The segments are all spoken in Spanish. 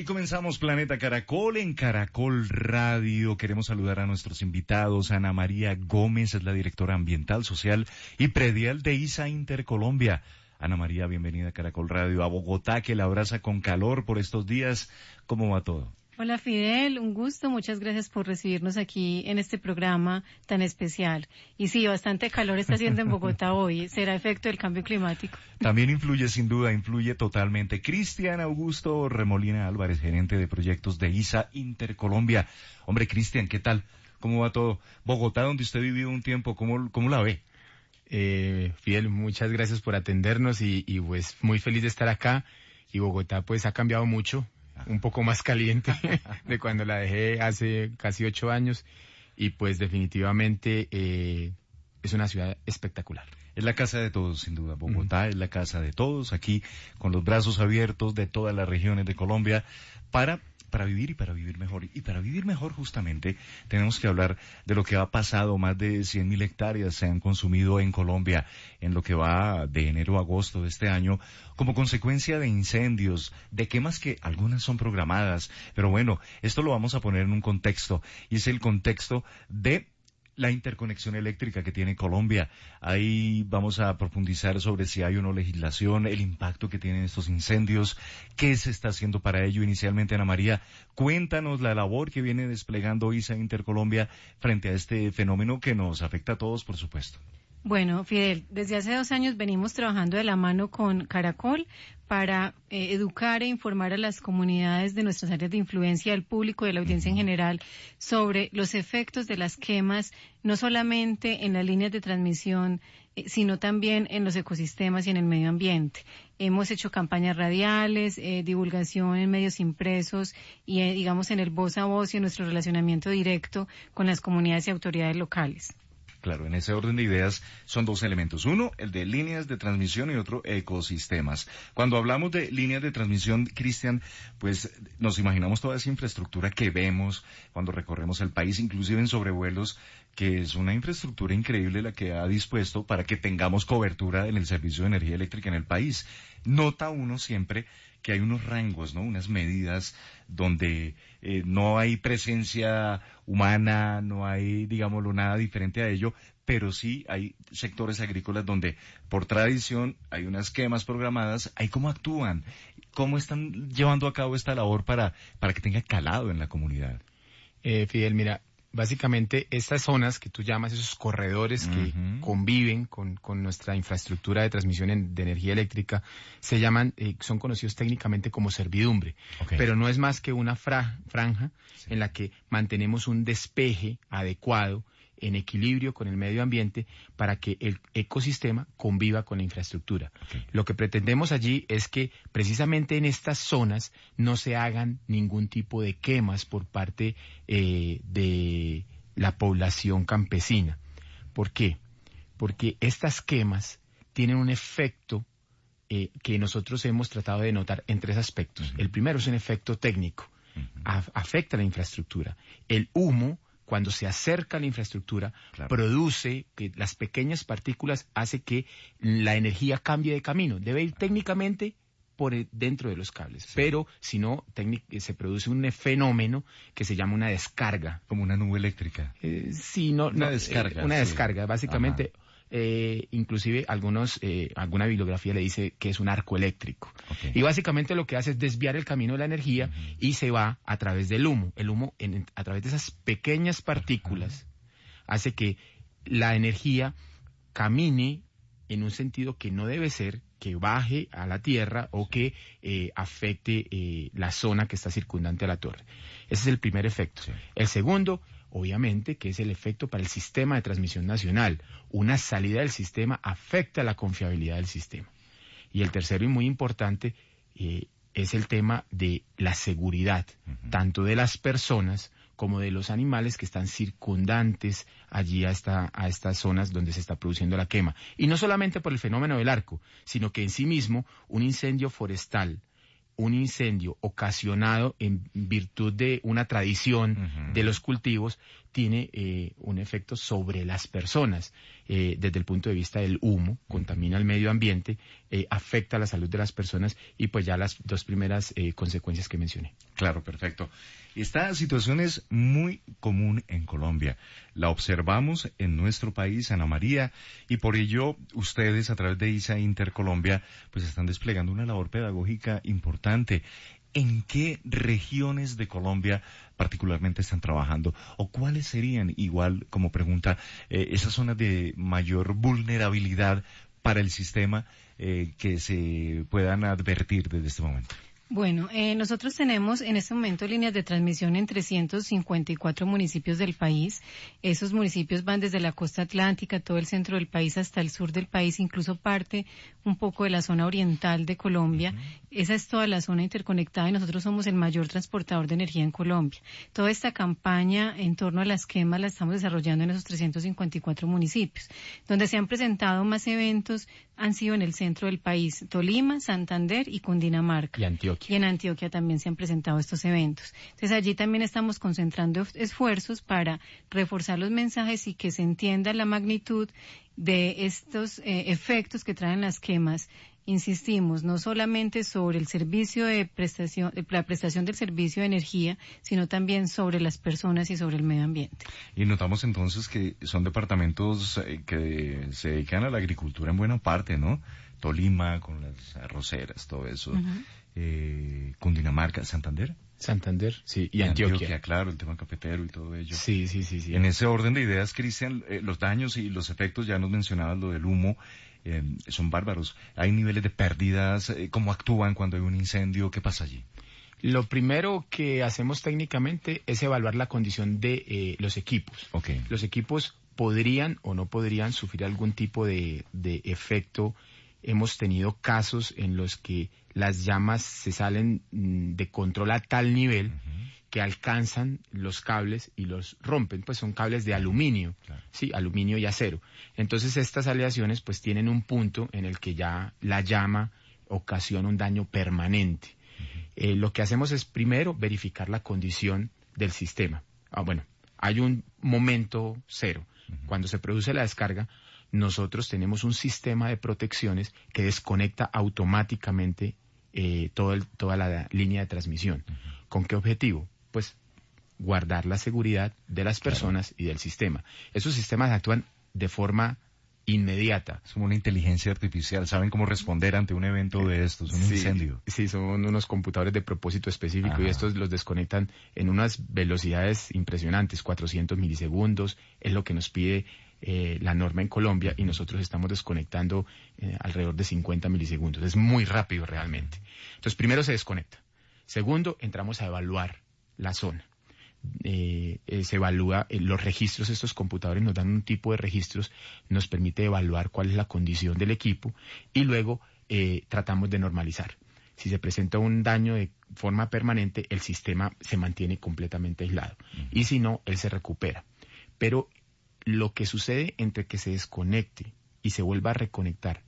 Y comenzamos Planeta Caracol en Caracol Radio. Queremos saludar a nuestros invitados. Ana María Gómez es la directora ambiental, social y predial de ISA Intercolombia. Ana María, bienvenida a Caracol Radio. A Bogotá, que la abraza con calor por estos días. ¿Cómo va todo? Hola Fidel, un gusto, muchas gracias por recibirnos aquí en este programa tan especial. Y sí, bastante calor está haciendo en Bogotá hoy, será efecto del cambio climático. También influye, sin duda, influye totalmente. Cristian Augusto Remolina Álvarez, gerente de proyectos de ISA Intercolombia. Hombre, Cristian, ¿qué tal? ¿Cómo va todo? Bogotá, donde usted vivió un tiempo, ¿cómo la ve? Fidel, muchas gracias por atendernos y pues muy feliz de estar acá. Y Bogotá pues ha cambiado mucho. Un poco más caliente de cuando la dejé hace casi 8 años y pues definitivamente es una ciudad espectacular. Es la casa de todos, sin duda. Bogotá es la casa de todos, aquí con los brazos abiertos de todas las regiones de Colombia para vivir y para vivir mejor. Y para vivir mejor justamente tenemos que hablar de lo que ha pasado. Más de 100.000 hectáreas se han consumido en Colombia en lo que va de enero a agosto de este año como consecuencia de incendios, de quemas que algunas son programadas. Pero bueno, esto lo vamos a poner en un contexto y es el contexto de la interconexión eléctrica que tiene Colombia. Ahí vamos a profundizar sobre si hay o no legislación, el impacto que tienen estos incendios, qué se está haciendo para ello. Inicialmente, Ana María, cuéntanos la labor que viene desplegando ISA Intercolombia frente a este fenómeno que nos afecta a todos, por supuesto. Bueno, Fidel, desde hace 2 años venimos trabajando de la mano con Caracol para educar e informar a las comunidades de nuestras áreas de influencia, al público y a la audiencia en general, sobre los efectos de las quemas, no solamente en las líneas de transmisión, sino también en los ecosistemas y en el medio ambiente. Hemos hecho campañas radiales, divulgación en medios impresos y, digamos, en el voz a voz y en nuestro relacionamiento directo con las comunidades y autoridades locales. Claro, en ese orden de ideas son 2 elementos. Uno, el de líneas de transmisión y otro, ecosistemas. Cuando hablamos de líneas de transmisión, Cristian, pues nos imaginamos toda esa infraestructura que vemos cuando recorremos el país, inclusive en sobrevuelos, que es una infraestructura increíble la que ha dispuesto para que tengamos cobertura en el servicio de energía eléctrica en el país. Nota uno siempre que hay unos rangos, ¿no? Unas medidas donde no hay presencia humana, no hay, digámoslo, nada diferente a ello, pero sí hay sectores agrícolas donde por tradición hay unas quemas programadas. ¿Ahí cómo actúan? ¿Cómo están llevando a cabo esta labor para que tenga calado en la comunidad? Fidel, mira, básicamente estas zonas que tú llamas, esos corredores que conviven con nuestra infraestructura de transmisión de energía eléctrica, se llaman, son conocidos técnicamente como servidumbre, pero no es más que una franja en la que mantenemos un despeje adecuado en equilibrio con el medio ambiente para que el ecosistema conviva con la infraestructura. Lo que pretendemos allí es que precisamente en estas zonas no se hagan ningún tipo de quemas por parte de la población campesina. ¿Por qué? Porque estas quemas tienen un efecto que nosotros hemos tratado de notar en 3 aspectos. El primero es un efecto técnico, afecta la infraestructura. El humo, cuando se acerca a la infraestructura, produce que las pequeñas partículas hace que la energía cambie de camino. Debe ir técnicamente por dentro de los cables, pero si no, se produce un fenómeno que se llama una descarga. Como una nube eléctrica. Una descarga. Una descarga, básicamente. Inclusive alguna bibliografía le dice que es un arco eléctrico. Y básicamente lo que hace es desviar el camino de la energía y se va a través del humo. El humo, a través de esas pequeñas partículas, hace que la energía camine en un sentido que no debe ser, que baje a la tierra o que afecte la zona que está circundante a la torre. Ese es el primer efecto. El segundo, obviamente, que es el efecto para el sistema de transmisión nacional. Una salida del sistema afecta la confiabilidad del sistema. Y el tercero y muy importante es el tema de la seguridad, tanto de las personas como de los animales que están circundantes allí a estas zonas donde se está produciendo la quema. Y no solamente por el fenómeno del arco, sino que en sí mismo un incendio forestal, un incendio ocasionado en virtud de una tradición de los cultivos, tiene un efecto sobre las personas desde el punto de vista del humo, contamina el medio ambiente, afecta la salud de las personas y pues ya las dos primeras consecuencias que mencioné. Claro, perfecto. Esta situación es muy común en Colombia. La observamos en nuestro país, Ana María, y por ello ustedes a través de ISA Intercolombia pues están desplegando una labor pedagógica importante. ¿En qué regiones de Colombia particularmente están trabajando? ¿O cuáles serían, igual como pregunta, esas zonas de mayor vulnerabilidad para el sistema que se puedan advertir desde este momento? Bueno, nosotros tenemos en este momento líneas de transmisión en 354 municipios del país. Esos municipios van desde la costa atlántica, todo el centro del país hasta el sur del país, incluso parte un poco de la zona oriental de Colombia. Esa es toda la zona interconectada y nosotros somos el mayor transportador de energía en Colombia. Toda esta campaña en torno a las quemas la estamos desarrollando en esos 354 municipios. Donde se han presentado más eventos han sido en el centro del país, Tolima, Santander y Cundinamarca. Y Antioquia. Y en Antioquia también se han presentado estos eventos. Entonces allí también estamos concentrando esfuerzos para reforzar los mensajes y que se entienda la magnitud de estos efectos que traen las quemas. Insistimos, no solamente sobre el servicio de prestación, la prestación del servicio de energía, sino también sobre las personas y sobre el medio ambiente. Y notamos entonces que son departamentos que se dedican a la agricultura en buena parte, ¿no? Tolima, con las arroceras, todo eso. Cundinamarca, Santander. Santander, sí, y Antioquia. Claro, el tema cafetero y todo ello. Sí. En ese orden de ideas, Cristian, los daños y los efectos, ya nos mencionabas lo del humo, son bárbaros. Hay niveles de pérdidas, ¿cómo actúan cuando hay un incendio? ¿Qué pasa allí? Lo primero que hacemos técnicamente es evaluar la condición de los equipos. Okay. Los equipos podrían o no podrían sufrir algún tipo de efecto. Hemos tenido casos en los que las llamas se salen de control a tal nivel que alcanzan los cables y los rompen, pues son cables de aluminio, claro. Sí, aluminio y acero. Entonces estas aleaciones pues tienen un punto en el que ya la llama ocasiona un daño permanente. Lo que hacemos es primero verificar la condición del sistema. Bueno, hay un momento cero. Cuando se produce la descarga, nosotros tenemos un sistema de protecciones que desconecta automáticamente toda la línea de transmisión. ¿Con qué objetivo? Pues guardar la seguridad de las personas y del sistema. Esos sistemas actúan de forma inmediata. Es como una inteligencia artificial, saben cómo responder ante un evento de estos, un incendio. Sí, son unos computadores de propósito específico y estos los desconectan en unas velocidades impresionantes, 400 milisegundos, es lo que nos pide la norma en Colombia y nosotros estamos desconectando alrededor de 50 milisegundos. Es muy rápido realmente. Entonces, primero se desconecta. Segundo, entramos a evaluar la zona. Se evalúa los registros, estos computadores nos dan un tipo de registros, nos permite evaluar cuál es la condición del equipo y luego tratamos de normalizar. Si se presenta un daño de forma permanente, el sistema se mantiene completamente aislado y si no, él se recupera. Pero lo que sucede entre que se desconecte y se vuelva a reconectar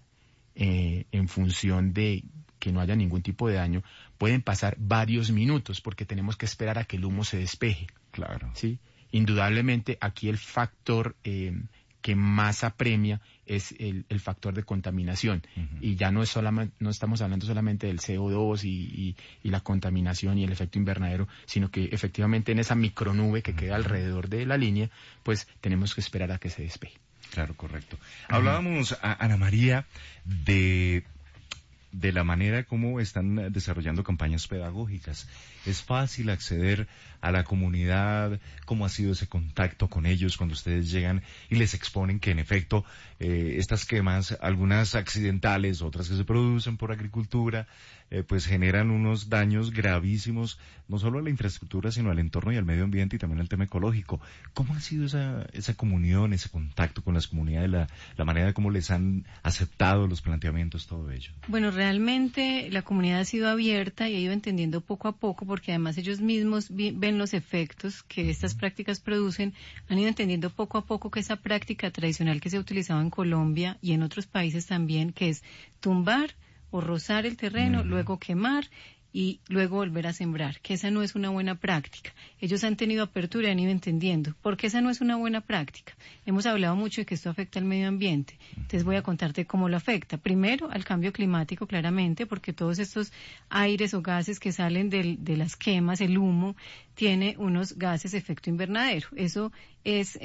en función de que no haya ningún tipo de daño, pueden pasar varios minutos porque tenemos que esperar a que el humo se despeje. Claro. ¿Sí? Indudablemente aquí el factor que más apremia es el factor de contaminación. Y ya no estamos hablando solamente del CO2 y la contaminación y el efecto invernadero, sino que efectivamente en esa micronube que queda alrededor de la línea, pues tenemos que esperar a que se despeje. Claro, correcto. Hablábamos, Ana María, de la manera como están desarrollando campañas pedagógicas. ¿Es fácil acceder a la comunidad? ¿Cómo ha sido ese contacto con ellos cuando ustedes llegan y les exponen que en efecto estas quemas, algunas accidentales, otras que se producen por agricultura, pues generan unos daños gravísimos, no solo a la infraestructura, sino al entorno y al medio ambiente y también al tema ecológico? ¿Cómo ha sido esa comunión, ese contacto con las comunidades, la manera como les han aceptado los planteamientos, todo ello? Bueno, realmente la comunidad ha sido abierta y ha ido entendiendo poco a poco, porque además ellos mismos ven los efectos que estas prácticas producen, han ido entendiendo poco a poco que esa práctica tradicional que se ha utilizado en Colombia y en otros países también, que es tumbar o rozar el terreno, luego quemar y luego volver a sembrar, que esa no es una buena práctica. Ellos han tenido apertura y han ido entendiendo, porque esa no es una buena práctica. Hemos hablado mucho de que esto afecta al medio ambiente, entonces voy a contarte cómo lo afecta. Primero, al cambio climático, claramente, porque todos estos aires o gases que salen de las quemas, el humo, tiene unos gases de efecto invernadero. Eso es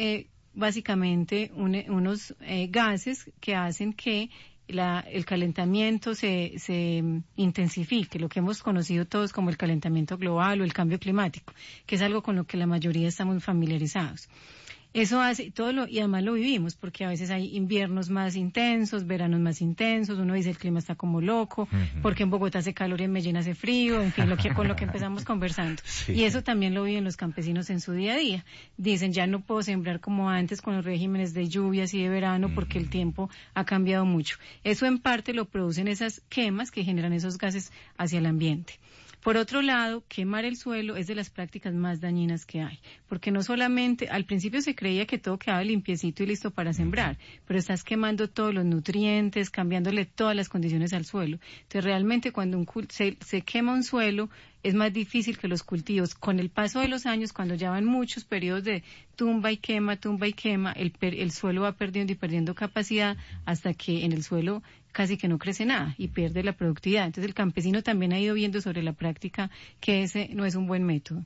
básicamente unos gases que hacen que el calentamiento se intensifique, lo que hemos conocido todos como el calentamiento global o el cambio climático, que es algo con lo que la mayoría estamos familiarizados. Eso hace y además lo vivimos, porque a veces hay inviernos más intensos, veranos más intensos, uno dice el clima está como loco, porque en Bogotá hace calor y en Medellín hace frío, en fin, con lo que empezamos conversando. Sí. Y eso también lo viven los campesinos en su día a día. Dicen, ya no puedo sembrar como antes con los regímenes de lluvias y de verano, porque el tiempo ha cambiado mucho. Eso en parte lo producen esas quemas que generan esos gases hacia el ambiente. Por otro lado, quemar el suelo es de las prácticas más dañinas que hay, porque no solamente, al principio se creía que todo quedaba limpiecito y listo para sembrar, pero estás quemando todos los nutrientes, cambiándole todas las condiciones al suelo. Entonces, realmente cuando se quema un suelo, es más difícil que los cultivos. Con el paso de los años, cuando ya van muchos periodos de tumba y quema, el suelo va perdiendo y perdiendo capacidad hasta que en el suelo casi que no crece nada y pierde la productividad. Entonces el campesino también ha ido viendo sobre la práctica que ese no es un buen método.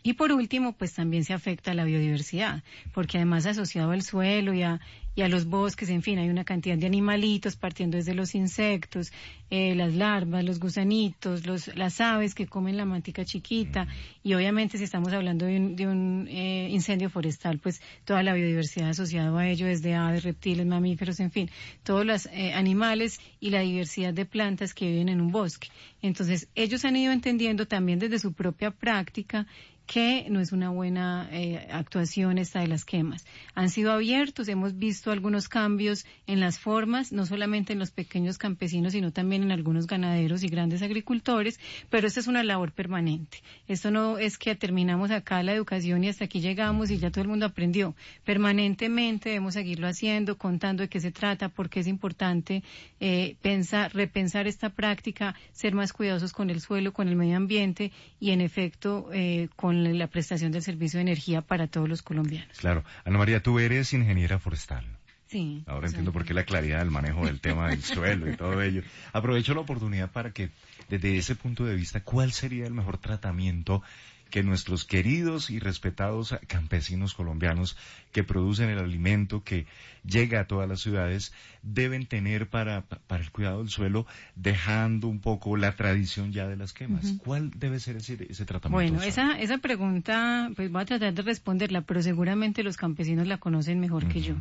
Y por último, pues también se afecta a la biodiversidad, porque además asociado al suelo y a los bosques, en fin, hay una cantidad de animalitos partiendo desde los insectos, las larvas, los gusanitos, las aves que comen la mantica chiquita, y obviamente si estamos hablando de un incendio forestal, pues toda la biodiversidad asociada a ello, desde aves, reptiles, mamíferos, en fin, todos los animales y la diversidad de plantas que viven en un bosque. Entonces, ellos han ido entendiendo también desde su propia práctica que no es una buena actuación esta de las quemas. Han sido abiertos, hemos visto algunos cambios en las formas, no solamente en los pequeños campesinos, sino también en algunos ganaderos y grandes agricultores, pero esta es una labor permanente. Esto no es que terminamos acá la educación y hasta aquí llegamos y ya todo el mundo aprendió. Permanentemente debemos seguirlo haciendo, contando de qué se trata, por qué es importante repensar esta práctica, ser más cuidadosos con el suelo, con el medio ambiente y en efecto con la prestación del servicio de energía para todos los colombianos. Claro. Ana María, tú eres ingeniera forestal. Sí. Ahora entiendo por qué la claridad del manejo del tema del suelo y todo ello. Aprovecho la oportunidad para que, desde ese punto de vista, ¿cuál sería el mejor tratamiento que nuestros queridos y respetados campesinos colombianos que producen el alimento que llega a todas las ciudades deben tener para el cuidado del suelo, dejando un poco la tradición ya de las quemas? ¿Cuál debe ser ese tratamiento? Bueno, esa pregunta, pues voy a tratar de responderla, pero seguramente los campesinos la conocen mejor que yo.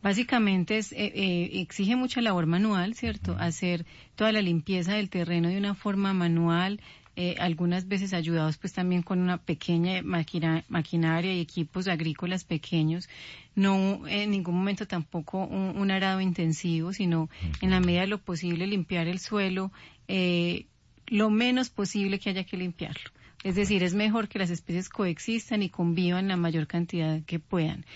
Básicamente exige mucha labor manual, ¿cierto? Hacer toda la limpieza del terreno de una forma manual, algunas veces ayudados pues también con una pequeña maquinaria y equipos agrícolas pequeños, no en ningún momento tampoco un arado intensivo, sino en la medida de lo posible limpiar el suelo, lo menos posible que haya que limpiarlo. Es decir, es mejor que las especies coexistan y convivan la mayor cantidad que puedan.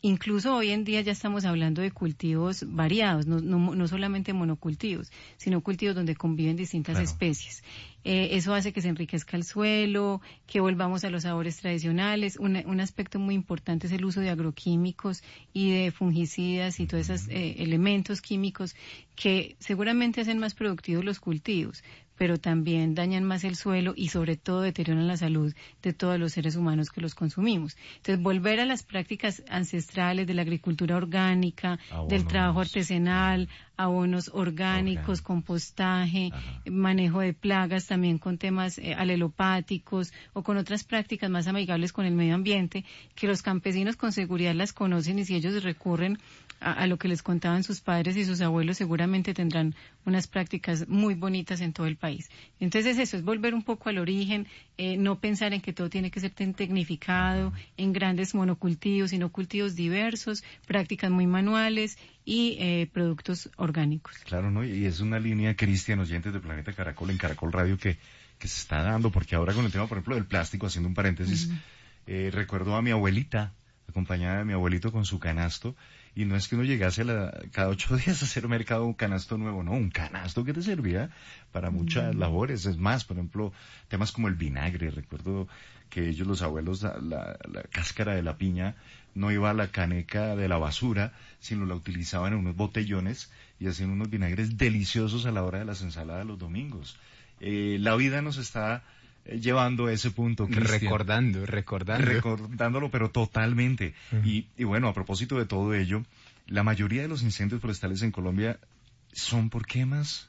Incluso hoy en día ya estamos hablando de cultivos variados, no solamente monocultivos, sino cultivos donde conviven distintas especies. Eso hace que se enriquezca el suelo, que volvamos a los sabores tradicionales. Un aspecto muy importante es el uso de agroquímicos y de fungicidas y todos esos elementos químicos que seguramente hacen más productivos los cultivos, pero también dañan más el suelo y sobre todo deterioran la salud de todos los seres humanos que los consumimos. Entonces, volver a las prácticas ancestrales de la agricultura orgánica, del trabajo artesanal, abonos orgánicos, compostaje, manejo de plagas también con temas alelopáticos o con otras prácticas más amigables con el medio ambiente, que los campesinos con seguridad las conocen y si ellos recurren a lo que les contaban sus padres y sus abuelos, seguramente tendrán unas prácticas muy bonitas en todo el país. Entonces eso es volver un poco al origen, no pensar en que todo tiene que ser tecnificado, en grandes monocultivos, sino cultivos diversos, prácticas muy manuales y productos orgánicos. Claro, ¿no? Y es una línea, Cristian, oyentes de Planeta Caracol, en Caracol Radio, que se está dando, porque ahora con el tema, por ejemplo, del plástico, haciendo un paréntesis, recuerdo a mi abuelita acompañada de mi abuelito con su canasto, y no es que uno llegase cada 8 días a hacer mercado un canasto nuevo, no, un canasto que te servía para muchas labores. Es más, por ejemplo, temas como el vinagre. Recuerdo que ellos, los abuelos, la cáscara de la piña no iba a la caneca de la basura, sino la utilizaban en unos botellones y hacían unos vinagres deliciosos a la hora de las ensaladas los domingos. La vida nos está llevando a ese punto, Cristian. Recordándolo, pero totalmente. Y bueno, a propósito de todo ello, la mayoría de los incendios forestales en Colombia son por quemas.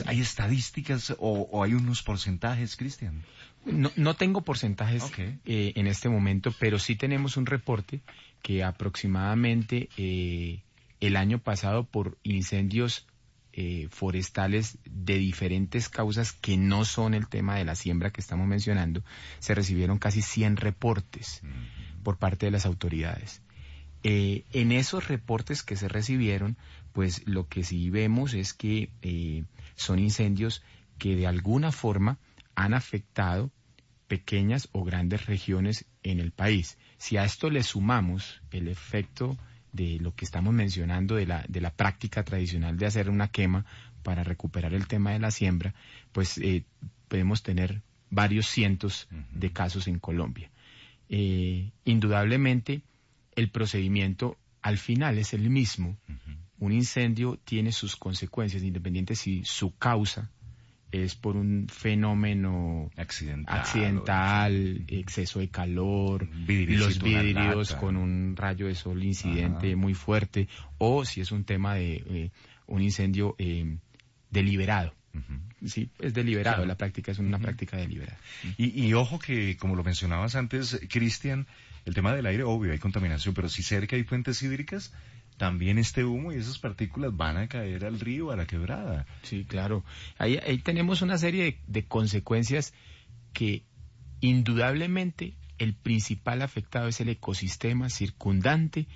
¿Hay estadísticas o hay unos porcentajes, Cristian? No tengo porcentajes en este momento, pero sí tenemos un reporte que aproximadamente el año pasado, por incendios forestales de diferentes causas que no son el tema de la siembra que estamos mencionando, se recibieron casi 100 reportes por parte de las autoridades. En esos reportes que se recibieron, pues lo que sí vemos es que son incendios que de alguna forma han afectado pequeñas o grandes regiones en el país. Si a esto le sumamos el efecto de lo que estamos mencionando de la práctica tradicional de hacer una quema para recuperar el tema de la siembra, pues podemos tener varios cientos de casos en Colombia. Indudablemente, el procedimiento al final es el mismo. Un incendio tiene sus consecuencias, independiente si su causa es por un fenómeno accidental, exceso de calor, los vidrios con un rayo de sol incidente muy fuerte, o si es un tema de un incendio deliberado. Sí, es deliberado, la práctica es una práctica deliberada. Y ojo que, como lo mencionabas antes, Cristian, el tema del aire, obvio, hay contaminación, pero si cerca hay fuentes hídricas, también este humo y esas partículas van a caer al río, a la quebrada. Sí, claro. Ahí tenemos una serie de consecuencias que indudablemente el principal afectado es el ecosistema circundante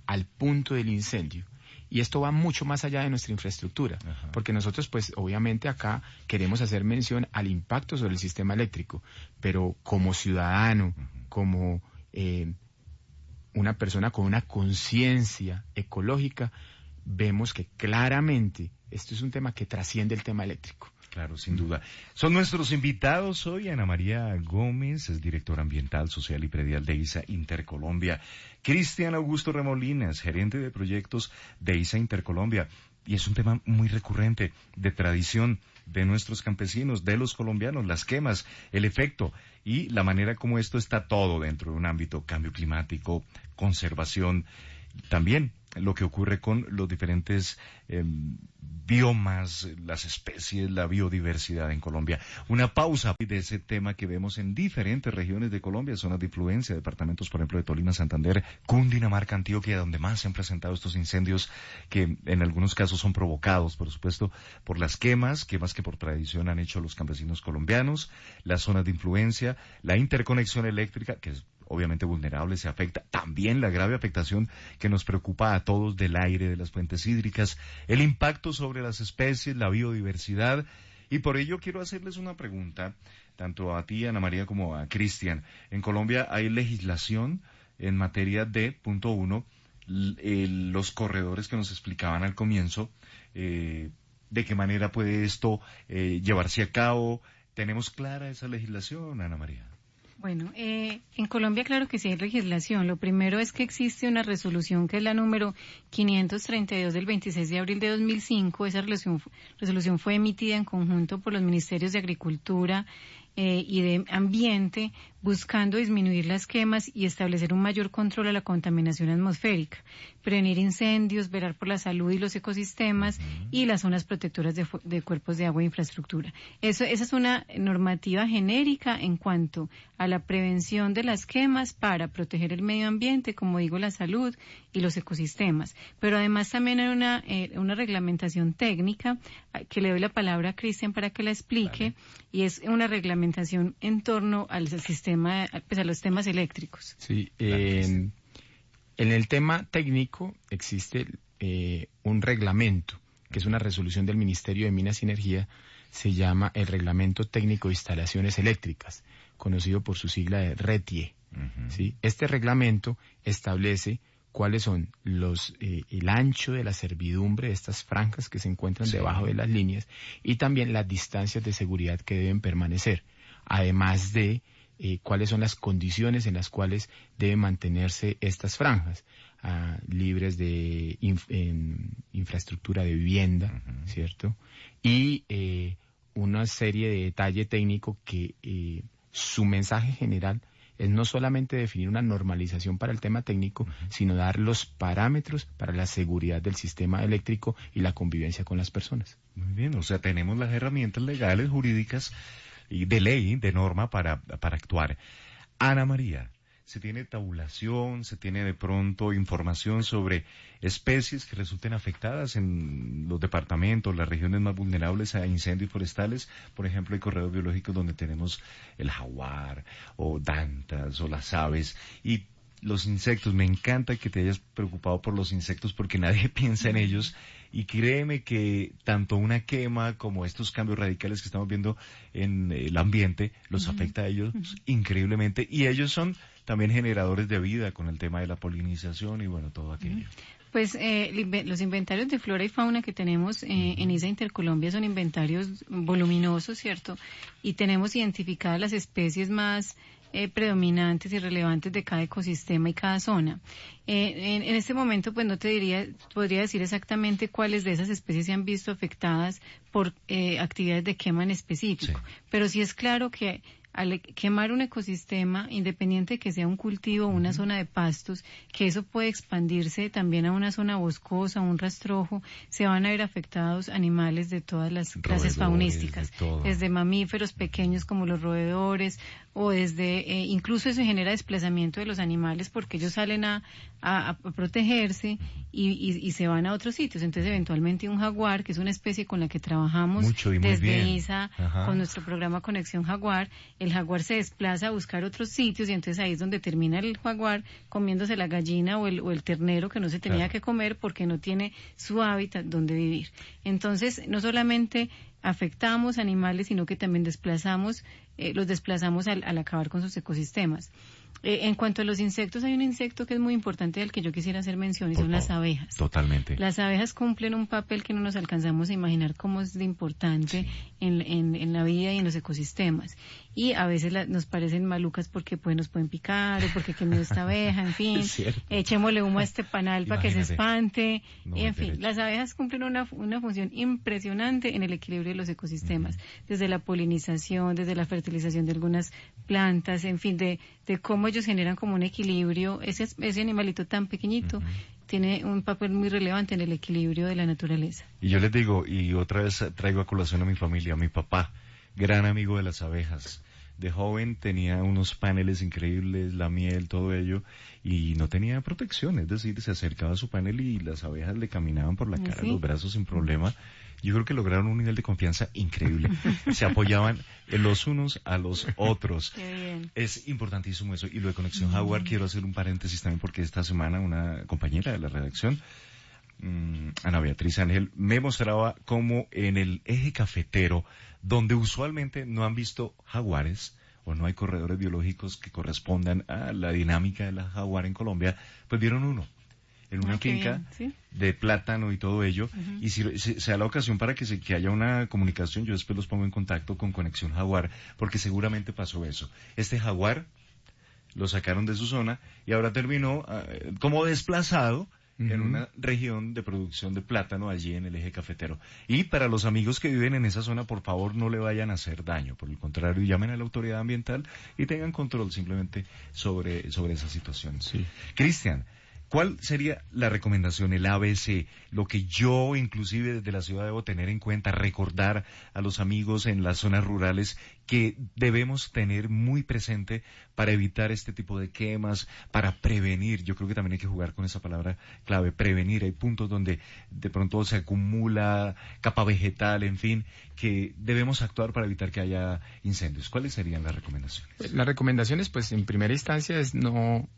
al punto del incendio. Y esto va mucho más allá de nuestra infraestructura, porque nosotros, pues, obviamente acá queremos hacer mención al impacto sobre el sistema eléctrico, pero como ciudadano, como una persona con una conciencia ecológica, vemos que claramente esto es un tema que trasciende el tema eléctrico. Claro, sin duda. Son nuestros invitados hoy Ana María Gómez, es directora ambiental, social y predial de ISA Intercolombia. Cristian Augusto Remolinas, gerente de proyectos de ISA Intercolombia. Y es un tema muy recurrente, de tradición de nuestros campesinos, de los colombianos, las quemas, el efecto y la manera como esto está todo dentro de un ámbito: cambio climático, conservación, también lo que ocurre con los diferentes biomas, las especies, la biodiversidad en Colombia. Una pausa de ese tema que vemos en diferentes regiones de Colombia, zonas de influencia, departamentos, por ejemplo, de Tolima, Santander, Cundinamarca, Antioquia, donde más se han presentado estos incendios que en algunos casos son provocados, por supuesto, por las quemas que por tradición han hecho los campesinos colombianos, las zonas de influencia, la interconexión eléctrica, que es obviamente vulnerable, se afecta. También la grave afectación que nos preocupa a todos del aire, de las fuentes hídricas, el impacto sobre las especies, la biodiversidad. Y por ello quiero hacerles una pregunta, tanto a ti, Ana María, como a Cristian. En Colombia hay legislación en materia de, punto uno, los corredores que nos explicaban al comienzo, de qué manera puede esto llevarse a cabo. ¿Tenemos clara esa legislación, Ana María? Bueno, en Colombia claro que sí hay legislación. Lo primero es que existe una resolución que es la número 532 del 26 de abril de 2005. Esa resolución fue emitida en conjunto por los ministerios de Agricultura y de Ambiente, buscando disminuir las quemas y establecer un mayor control a la contaminación atmosférica, prevenir incendios, velar por la salud y los ecosistemas y las zonas protectoras de cuerpos de agua e infraestructura. Esa es una normativa genérica en cuanto a la prevención de las quemas para proteger el medio ambiente, como digo, la salud y los ecosistemas. Pero además también hay una reglamentación técnica que le doy la palabra a Cristian para que la explique. Vale. Y es una reglamentación en torno al sistema, pues a los temas eléctricos. Sí, en el tema técnico existe un reglamento, que es una resolución del Ministerio de Minas y Energía, se llama el Reglamento Técnico de Instalaciones Eléctricas, conocido por su sigla de RETIE. ¿sí? Este reglamento establece cuáles son el ancho de la servidumbre de estas franjas que se encuentran debajo de las líneas y también las distancias de seguridad que deben permanecer, además de cuáles son las condiciones en las cuales deben mantenerse estas franjas, libres de infraestructura de vivienda, ¿cierto? Y una serie de detalle técnico que su mensaje general es no solamente definir una normalización para el tema técnico, sino dar los parámetros para la seguridad del sistema eléctrico y la convivencia con las personas. Muy bien, o sea, tenemos las herramientas legales, jurídicas y de ley, de norma para actuar. Ana María, ¿se tiene tabulación, se tiene de pronto información sobre especies que resulten afectadas en los departamentos, las regiones más vulnerables a incendios forestales? Por ejemplo, hay corredores biológicos donde tenemos el jaguar o dantas o las aves y los insectos. Me encanta que te hayas preocupado por los insectos porque nadie piensa en ellos. Y créeme que tanto una quema como estos cambios radicales que estamos viendo en el ambiente los afecta a ellos increíblemente. Y ellos son también generadores de vida con el tema de la polinización y bueno, todo aquello. Pues los inventarios de flora y fauna que tenemos en ISA Intercolombia son inventarios voluminosos, ¿cierto? Y tenemos identificadas las especies más predominantes y relevantes de cada ecosistema y cada zona. En este momento, pues no podría decir exactamente cuáles de esas especies se han visto afectadas por actividades de quema en específico, pero sí es claro que al quemar un ecosistema, independiente de que sea un cultivo o una zona de pastos, que eso puede expandirse también a una zona boscosa, un rastrojo, se van a ver afectados animales de todas las clases faunísticas, desde mamíferos pequeños como los roedores, o desde, incluso eso genera desplazamiento de los animales porque ellos salen a protegerse y se van a otros sitios. Entonces, eventualmente un jaguar, que es una especie con la que trabajamos desde ISA, con nuestro programa Conexión Jaguar, el jaguar se desplaza a buscar otros sitios y entonces ahí es donde termina el jaguar comiéndose la gallina o el ternero que no se tenía que comer porque no tiene su hábitat donde vivir. Entonces, no solamente afectamos animales, sino que también los desplazamos al acabar con sus ecosistemas. En cuanto a los insectos, hay un insecto que es muy importante del que yo quisiera hacer mención y son las abejas. Totalmente. Las abejas cumplen un papel que no nos alcanzamos a imaginar cómo es de importante en la vida y en los ecosistemas. Y a veces nos parecen malucas porque pues nos pueden picar o porque qué miedo esta abeja, en fin. Echémosle humo a este panal para que se espante. En fin, las abejas cumplen una función impresionante en el equilibrio de los ecosistemas, desde la polinización, desde la fertilización de algunas plantas, en fin, de cómo ellos generan como un equilibrio. Ese animalito tan pequeñito tiene un papel muy relevante en el equilibrio de la naturaleza. Y yo les digo, y otra vez traigo a colación a mi familia, a mi papá, gran amigo de las abejas. De joven tenía unos paneles increíbles, la miel, todo ello, y no tenía protección, es decir, se acercaba a su panel y las abejas le caminaban por la cara, los brazos sin problema. Yo creo que lograron un nivel de confianza increíble. Se apoyaban los unos a los otros. Qué bien. Es importantísimo eso. Y lo de Conexión Jaguar, quiero hacer un paréntesis también porque esta semana una compañera de la redacción, Ana Beatriz Ángel, me mostraba cómo en el eje cafetero, donde usualmente no han visto jaguares o no hay corredores biológicos que correspondan a la dinámica de la jaguar en Colombia, pues vieron uno en una finca de plátano y todo ello, y si se da la ocasión para que haya una comunicación, yo después los pongo en contacto con Conexión Jaguar, porque seguramente pasó eso. Este jaguar lo sacaron de su zona y ahora terminó como desplazado en una región de producción de plátano allí en el eje cafetero. Y para los amigos que viven en esa zona, por favor no le vayan a hacer daño, por el contrario, llamen a la autoridad ambiental y tengan control simplemente sobre esa situación. Cristian, ¿cuál sería la recomendación, el ABC, lo que yo inclusive desde la ciudad debo tener en cuenta, recordar a los amigos en las zonas rurales que debemos tener muy presente para evitar este tipo de quemas, para prevenir? Yo creo que también hay que jugar con esa palabra clave, prevenir. Hay puntos donde de pronto se acumula capa vegetal, en fin, que debemos actuar para evitar que haya incendios. ¿Cuáles serían las recomendaciones? Las recomendaciones, pues en primera instancia es no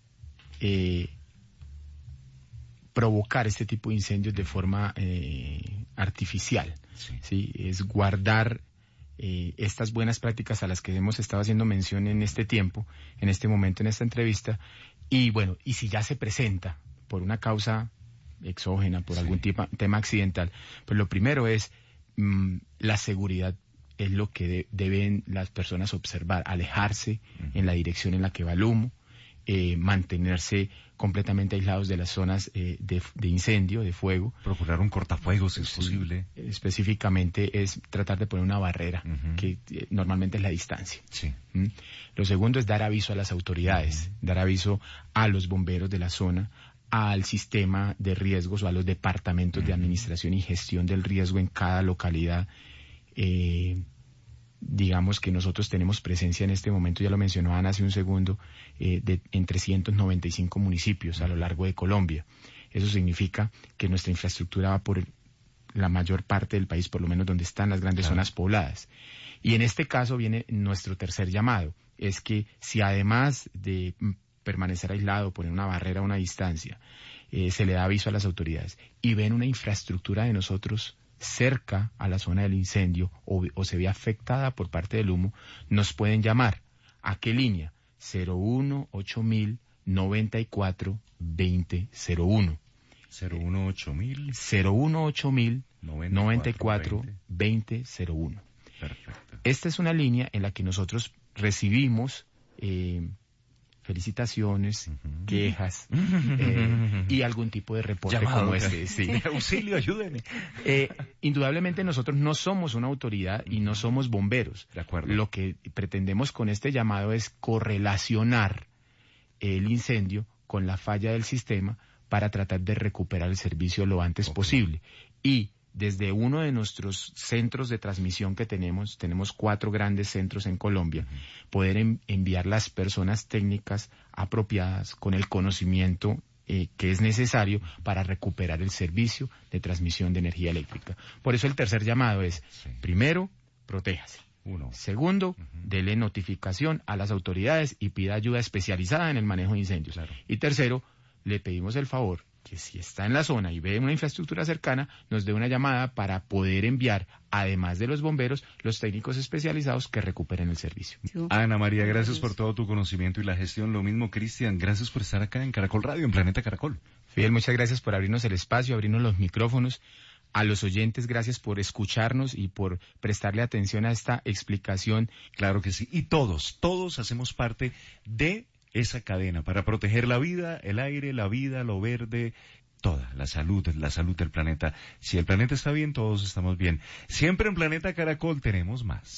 provocar este tipo de incendios de forma artificial. ¿Sí? Es guardar estas buenas prácticas a las que hemos estado haciendo mención en este tiempo, en este momento, en esta entrevista. Y bueno, y si ya se presenta por una causa exógena, por algún tema accidental, pues lo primero es la seguridad. Es lo que deben las personas observar, alejarse en la dirección en la que va el humo, mantenerse completamente aislados de las zonas de incendio, de fuego. Procurar un cortafuegos si es posible. Específicamente es tratar de poner una barrera, que normalmente es la distancia. Sí. Lo segundo es dar aviso a las autoridades, dar aviso a los bomberos de la zona, al sistema de riesgos o a los departamentos de administración y gestión del riesgo en cada localidad. Digamos que nosotros tenemos presencia en este momento, ya lo mencionaban hace un segundo, en 395 municipios a lo largo de Colombia. Eso significa que nuestra infraestructura va por la mayor parte del país, por lo menos donde están las grandes zonas pobladas. Y en este caso viene nuestro tercer llamado, es que si además de permanecer aislado, poner una barrera a una distancia, se le da aviso a las autoridades y ven una infraestructura de nosotros cerca a la zona del incendio o se ve afectada por parte del humo, nos pueden llamar. ¿A qué línea? 018000 94 2001. 018000 018000 94 2001. Perfecto. Esta es una línea en la que nosotros recibimos felicitaciones, quejas y algún tipo de reporte como este. Sí. Auxilio, ayúdenme. Indudablemente nosotros no somos una autoridad y no somos bomberos. De acuerdo. Lo que pretendemos con este llamado es correlacionar el incendio con la falla del sistema para tratar de recuperar el servicio lo antes posible. Y desde uno de nuestros centros de transmisión que tenemos 4 grandes centros en Colombia, poder enviar las personas técnicas apropiadas con el conocimiento que es necesario para recuperar el servicio de transmisión de energía eléctrica. Por eso el tercer llamado es, primero, protéjase. Segundo, dele notificación a las autoridades y pida ayuda especializada en el manejo de incendios. Claro. Y tercero, le pedimos el favor que si está en la zona y ve una infraestructura cercana, nos dé una llamada para poder enviar, además de los bomberos, los técnicos especializados que recuperen el servicio. Ana María, gracias por todo tu conocimiento y la gestión. Lo mismo, Cristian, gracias por estar acá en Caracol Radio, en Planeta Caracol. Fidel, muchas gracias por abrirnos el espacio, abrirnos los micrófonos. A los oyentes, gracias por escucharnos y por prestarle atención a esta explicación. Claro que sí. Y todos hacemos parte de esa cadena para proteger la vida, el aire, la vida, lo verde, toda la salud del planeta. Si el planeta está bien, todos estamos bien. Siempre en Planeta Caracol tenemos más.